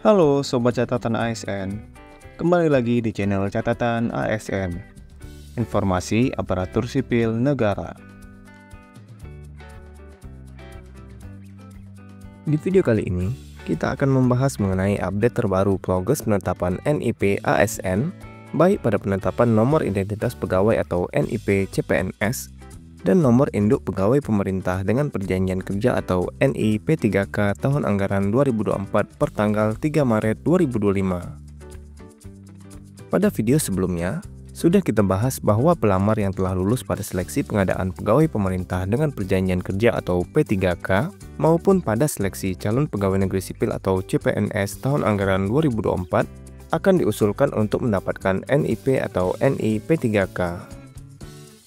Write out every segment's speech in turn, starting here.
Halo Sobat Catatan ASN, kembali lagi di channel Catatan ASN, Informasi Aparatur Sipil Negara. Di video kali ini, kita akan membahas mengenai update terbaru progres penetapan NIP ASN, baik pada penetapan nomor identitas pegawai atau NIP CPNS, dan nomor induk pegawai pemerintah dengan perjanjian kerja atau NIP 3K tahun anggaran 2024 per tanggal 3 Maret 2025. Pada video sebelumnya, sudah kita bahas bahwa pelamar yang telah lulus pada seleksi pengadaan pegawai pemerintah dengan perjanjian kerja atau P3K maupun pada seleksi calon pegawai negeri sipil atau CPNS tahun anggaran 2024 akan diusulkan untuk mendapatkan NIP atau NIP 3K.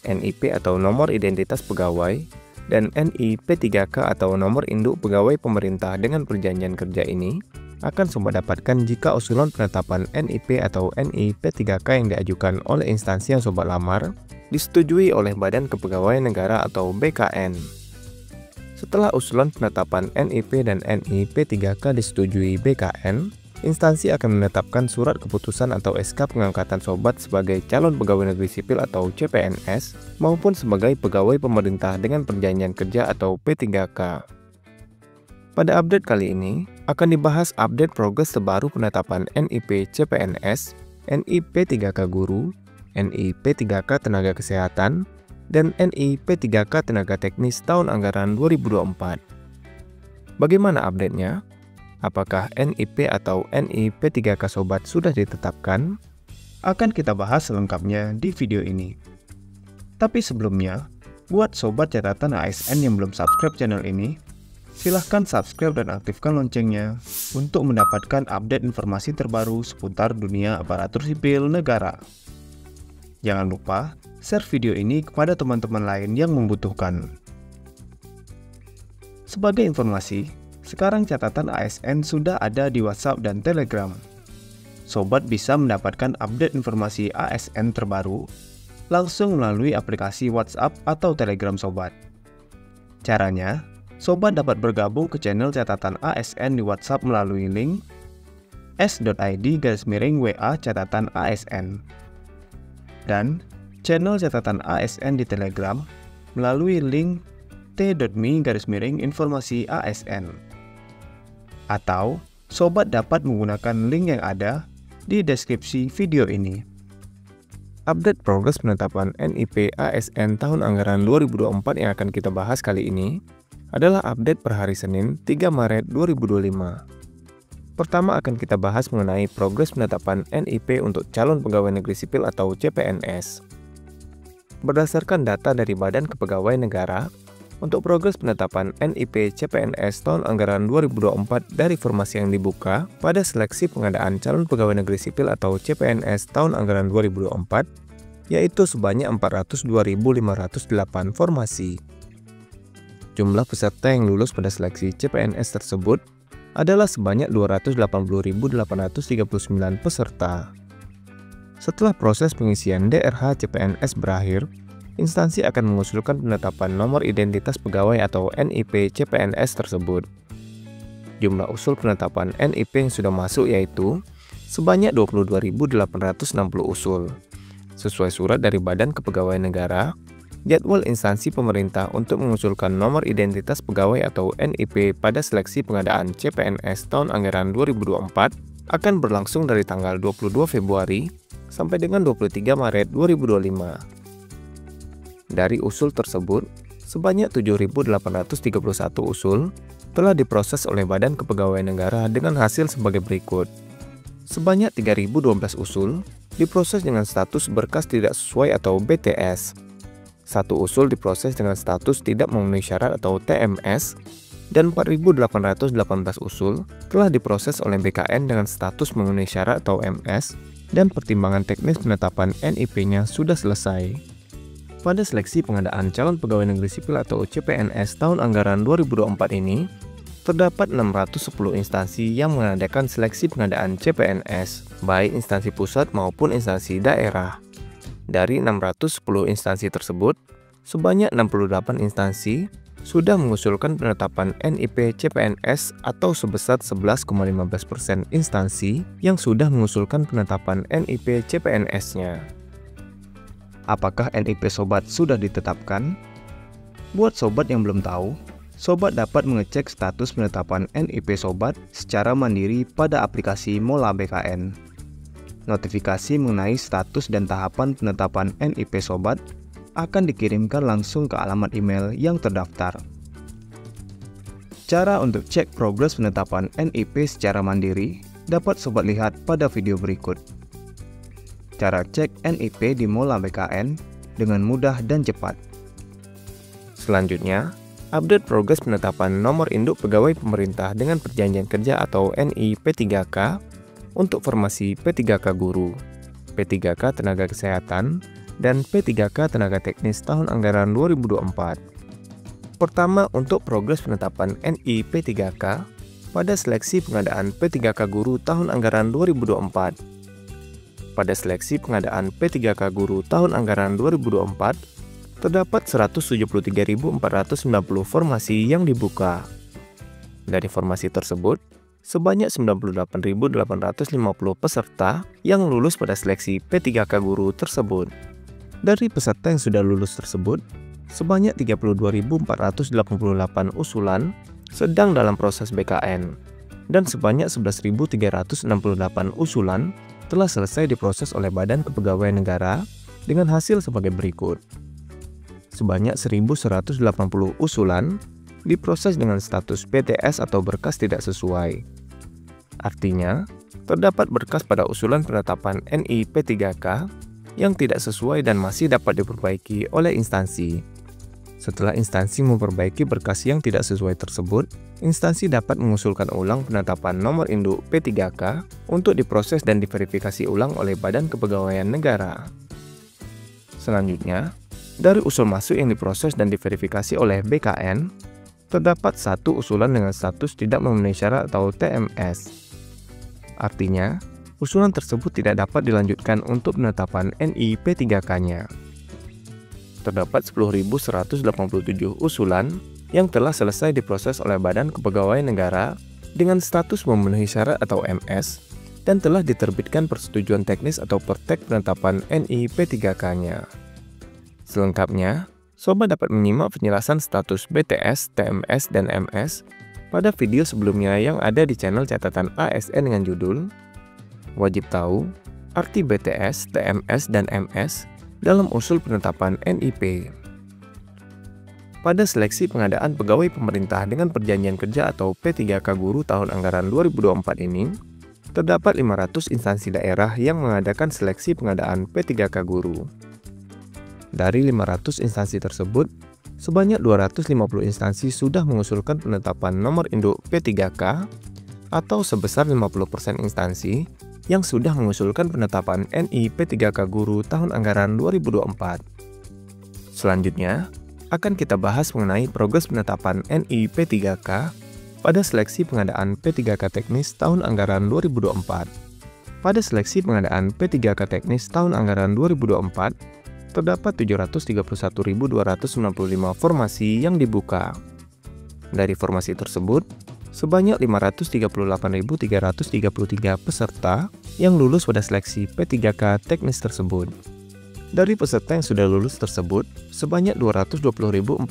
NIP atau nomor identitas pegawai dan NIP 3K atau nomor induk pegawai pemerintah dengan perjanjian kerja ini akan Sobat dapatkan jika usulan penetapan NIP atau NIP 3K yang diajukan oleh instansi yang Sobat lamar disetujui oleh Badan Kepegawaian Negara atau BKN. Setelah usulan penetapan NIP dan NIP 3K disetujui BKN, instansi akan menetapkan surat keputusan atau SK pengangkatan Sobat sebagai calon pegawai negeri sipil atau CPNS maupun sebagai pegawai pemerintah dengan perjanjian kerja atau P3K. Pada update kali ini, akan dibahas update progres terbaru penetapan NIP CPNS, NIP 3K Guru, NIP 3K Tenaga Kesehatan, dan NIP 3K Tenaga Teknis tahun anggaran 2024. Bagaimana update-nya? Apakah NIP atau NIP 3K Sobat sudah ditetapkan? Akan kita bahas selengkapnya di video ini. Tapi sebelumnya, buat Sobat Catatan ASN yang belum subscribe channel ini, silahkan subscribe dan aktifkan loncengnya untuk mendapatkan update informasi terbaru seputar dunia aparatur sipil negara. Jangan lupa share video ini kepada teman-teman lain yang membutuhkan. Sebagai informasi, sekarang catatan ASN sudah ada di WhatsApp dan Telegram. Sobat bisa mendapatkan update informasi ASN terbaru langsung melalui aplikasi WhatsApp atau Telegram Sobat. Caranya, Sobat dapat bergabung ke channel catatan ASN di WhatsApp melalui link s.id/WA catatan ASN dan channel catatan ASN di Telegram melalui link t.me/informasi ASN. Atau Sobat dapat menggunakan link yang ada di deskripsi video ini. Update progres penetapan NIP ASN tahun anggaran 2024 yang akan kita bahas kali ini adalah update per hari Senin 3 Maret 2025. Pertama akan kita bahas mengenai progres penetapan NIP untuk calon pegawai negeri sipil atau CPNS. Berdasarkan data dari Badan Kepegawaian Negara, untuk progres penetapan NIP CPNS tahun anggaran 2024 dari formasi yang dibuka pada seleksi pengadaan calon pegawai negeri sipil atau CPNS tahun anggaran 2024, yaitu sebanyak 402.508 formasi. Jumlah peserta yang lulus pada seleksi CPNS tersebut adalah sebanyak 280.839 peserta. Setelah proses pengisian DRH CPNS berakhir, instansi akan mengusulkan penetapan nomor identitas pegawai atau NIP CPNS tersebut. Jumlah usul penetapan NIP yang sudah masuk yaitu sebanyak 22.860 usul. Sesuai surat dari Badan Kepegawaian Negara, jadwal instansi pemerintah untuk mengusulkan nomor identitas pegawai atau NIP pada seleksi pengadaan CPNS tahun anggaran 2024 akan berlangsung dari tanggal 22 Februari sampai dengan 23 Maret 2025. Dari usul tersebut, sebanyak 7.831 usul telah diproses oleh Badan Kepegawaian Negara dengan hasil sebagai berikut. Sebanyak 3.012 usul diproses dengan status berkas tidak sesuai atau BTS. 1 usul diproses dengan status tidak memenuhi syarat atau TMS, dan 4.818 usul telah diproses oleh BKN dengan status memenuhi syarat atau MS, dan pertimbangan teknis penetapan NIP-nya sudah selesai. Pada seleksi pengadaan calon pegawai negeri sipil atau CPNS tahun anggaran 2024 ini, terdapat 610 instansi yang mengadakan seleksi pengadaan CPNS, baik instansi pusat maupun instansi daerah. Dari 610 instansi tersebut, sebanyak 68 instansi sudah mengusulkan penetapan NIP CPNS atau sebesar 11,15% instansi yang sudah mengusulkan penetapan NIP CPNS-nya. Apakah NIP Sobat sudah ditetapkan? Buat Sobat yang belum tahu, Sobat dapat mengecek status penetapan NIP Sobat secara mandiri pada aplikasi Mola BKN. Notifikasi mengenai status dan tahapan penetapan NIP Sobat akan dikirimkan langsung ke alamat email yang terdaftar. Cara untuk cek progres penetapan NIP secara mandiri dapat Sobat lihat pada video berikut. Cara cek NIP di Mola BKN dengan mudah dan cepat. Selanjutnya, update progres penetapan nomor induk pegawai pemerintah dengan perjanjian kerja atau NI P3K untuk formasi P3K Guru, P3K Tenaga Kesehatan, dan P3K Tenaga Teknis tahun anggaran 2024. Pertama, untuk progres penetapan NI P3K pada seleksi pengadaan P3K Guru tahun anggaran 2024. Pada seleksi pengadaan P3K Guru tahun anggaran 2024, terdapat 173.490 formasi yang dibuka. Dari formasi tersebut, sebanyak 98.850 peserta yang lulus pada seleksi P3K Guru tersebut. Dari peserta yang sudah lulus tersebut, sebanyak 32.488 usulan sedang dalam proses BKN, dan sebanyak 11.368 usulan telah selesai diproses oleh Badan Kepegawaian Negara dengan hasil sebagai berikut. Sebanyak 1.180 usulan diproses dengan status PTS atau berkas tidak sesuai. Artinya, terdapat berkas pada usulan penetapan NI P3K yang tidak sesuai dan masih dapat diperbaiki oleh instansi. Setelah instansi memperbaiki berkas yang tidak sesuai tersebut, instansi dapat mengusulkan ulang penetapan nomor induk P3K untuk diproses dan diverifikasi ulang oleh Badan Kepegawaian Negara. Selanjutnya, dari usul masuk yang diproses dan diverifikasi oleh BKN, terdapat satu usulan dengan status tidak memenuhi syarat atau TMS. Artinya, usulan tersebut tidak dapat dilanjutkan untuk penetapan NI P3K-nya. Terdapat 10.187 usulan yang telah selesai diproses oleh Badan Kepegawaian Negara dengan status memenuhi syarat atau MS dan telah diterbitkan persetujuan teknis atau pertek penetapan NI P3K-nya. Selengkapnya, Sobat dapat menyimak penjelasan status BTS, TMS, dan MS pada video sebelumnya yang ada di channel catatan ASN dengan judul Wajib Tahu Arti BTS, TMS, dan MS dalam Usul Penetapan NIP. Pada seleksi pengadaan pegawai pemerintah dengan perjanjian kerja atau P3K Guru tahun anggaran 2024 ini, terdapat 500 instansi daerah yang mengadakan seleksi pengadaan P3K Guru. Dari 500 instansi tersebut, sebanyak 250 instansi sudah mengusulkan penetapan nomor induk P3K atau sebesar 50% instansi yang sudah mengusulkan penetapan NI P3K Guru tahun anggaran 2024. Selanjutnya, akan kita bahas mengenai progres penetapan NI P3K pada seleksi pengadaan P3K Teknis tahun anggaran 2024. Pada seleksi pengadaan P3K Teknis tahun anggaran 2024, terdapat 731.295 formasi yang dibuka. Dari formasi tersebut, sebanyak 538.333 peserta yang lulus pada seleksi P3K Teknis tersebut. Dari peserta yang sudah lulus tersebut, sebanyak 220.425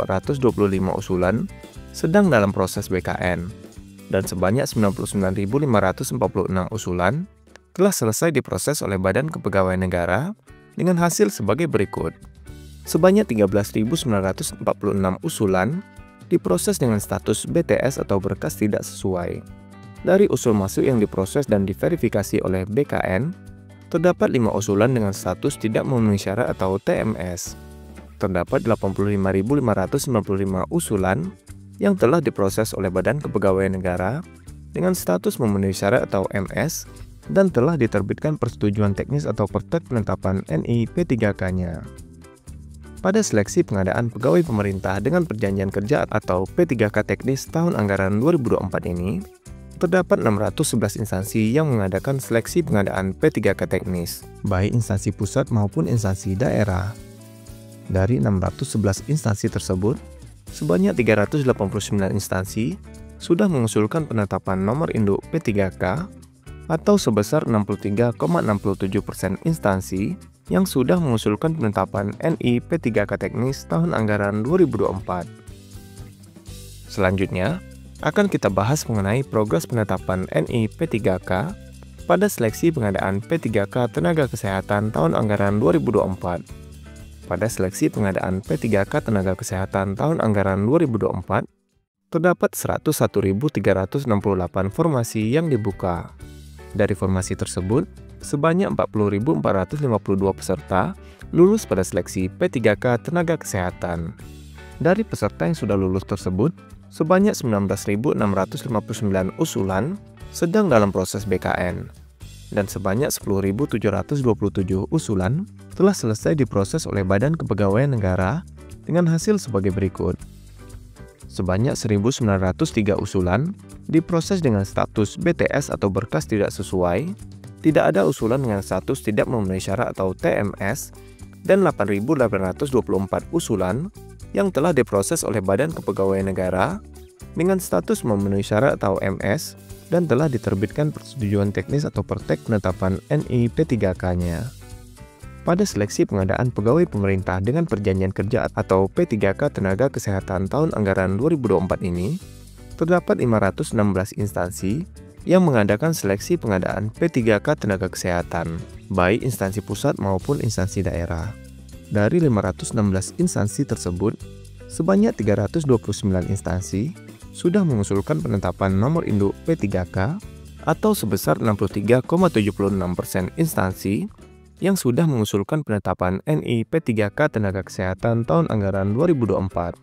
usulan sedang dalam proses BKN, dan sebanyak 99.546 usulan telah selesai diproses oleh Badan Kepegawaian Negara dengan hasil sebagai berikut. Sebanyak 13.946 usulan diproses dengan status BTS atau berkas tidak sesuai. Dari usul masuk yang diproses dan diverifikasi oleh BKN, terdapat 5 usulan dengan status tidak memenuhi syarat atau TMS. Terdapat 85.595 usulan yang telah diproses oleh Badan Kepegawaian Negara dengan status memenuhi syarat atau MS dan telah diterbitkan persetujuan teknis atau pertek penetapan NI P3K-nya. Pada seleksi pengadaan pegawai pemerintah dengan perjanjian kerja atau P3K Teknis tahun anggaran 2024 ini, terdapat 611 instansi yang mengadakan seleksi pengadaan P3K Teknis, baik instansi pusat maupun instansi daerah. Dari 611 instansi tersebut, sebanyak 389 instansi sudah mengusulkan penetapan nomor induk P3K atau sebesar 63,67% instansi yang sudah mengusulkan penetapan NI P3K teknis tahun anggaran 2024. Selanjutnya, akan kita bahas mengenai progres penetapan NI P3K pada seleksi pengadaan P3K Tenaga Kesehatan tahun anggaran 2024. Pada seleksi pengadaan P3K Tenaga Kesehatan tahun anggaran 2024, terdapat 101.368 formasi yang dibuka. Dari formasi tersebut, sebanyak 40.452 peserta lulus pada seleksi P3K Tenaga Kesehatan. Dari peserta yang sudah lulus tersebut, sebanyak 19.659 usulan sedang dalam proses BKN, dan sebanyak 10.727 usulan telah selesai diproses oleh Badan Kepegawaian Negara dengan hasil sebagai berikut. Sebanyak 1.903 usulan diproses dengan status BTS atau berkas tidak sesuai, tidak ada usulan dengan status tidak memenuhi syarat atau TMS, dan 8.824 usulan yang telah diproses oleh Badan Kepegawaian Negara dengan status memenuhi syarat atau MS dan telah diterbitkan persetujuan teknis atau pertek penetapan NI P3K-nya. Pada seleksi pengadaan pegawai pemerintah dengan perjanjian kerja atau P3K Tenaga Kesehatan tahun anggaran 2024 ini, terdapat 516 instansi yang mengadakan seleksi pengadaan P3K Tenaga Kesehatan, baik instansi pusat maupun instansi daerah. Dari 516 instansi tersebut, sebanyak 329 instansi sudah mengusulkan penetapan nomor induk P3K atau sebesar 63,76% instansi yang sudah mengusulkan penetapan NI P3K Tenaga Kesehatan tahun anggaran 2024.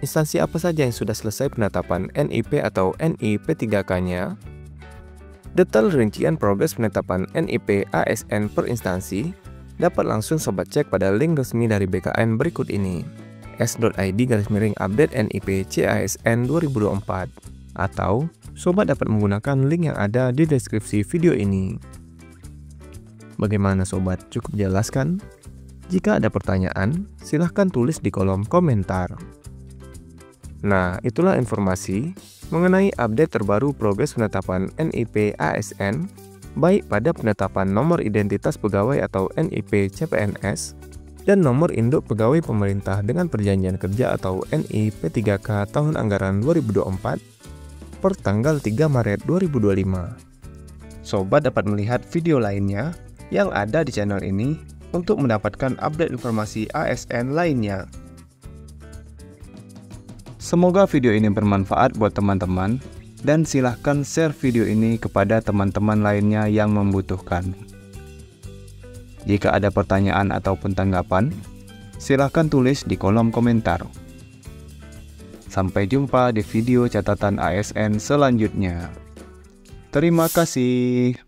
Instansi apa saja yang sudah selesai penetapan NIP atau NI P3K-nya? Detail rincian progres penetapan NIP ASN per instansi dapat langsung sobat cek pada link resmi dari BKN berikut ini, s.id/update NIP CASN 2024, atau sobat dapat menggunakan link yang ada di deskripsi video ini. Bagaimana sobat, cukup jelas kan? Jika ada pertanyaan, silahkan tulis di kolom komentar. Nah, itulah informasi mengenai update terbaru progres penetapan NIP ASN, baik pada penetapan nomor identitas pegawai atau NIP CPNS, dan nomor induk pegawai pemerintah dengan perjanjian kerja atau NI P3K tahun anggaran 2024 per tanggal 3 Maret 2025. Sobat dapat melihat video lainnya yang ada di channel ini untuk mendapatkan update informasi ASN lainnya. Semoga video ini bermanfaat buat teman-teman, dan silahkan share video ini kepada teman-teman lainnya yang membutuhkan. Jika ada pertanyaan ataupun tanggapan, silahkan tulis di kolom komentar. Sampai jumpa di video catatan ASN selanjutnya. Terima kasih.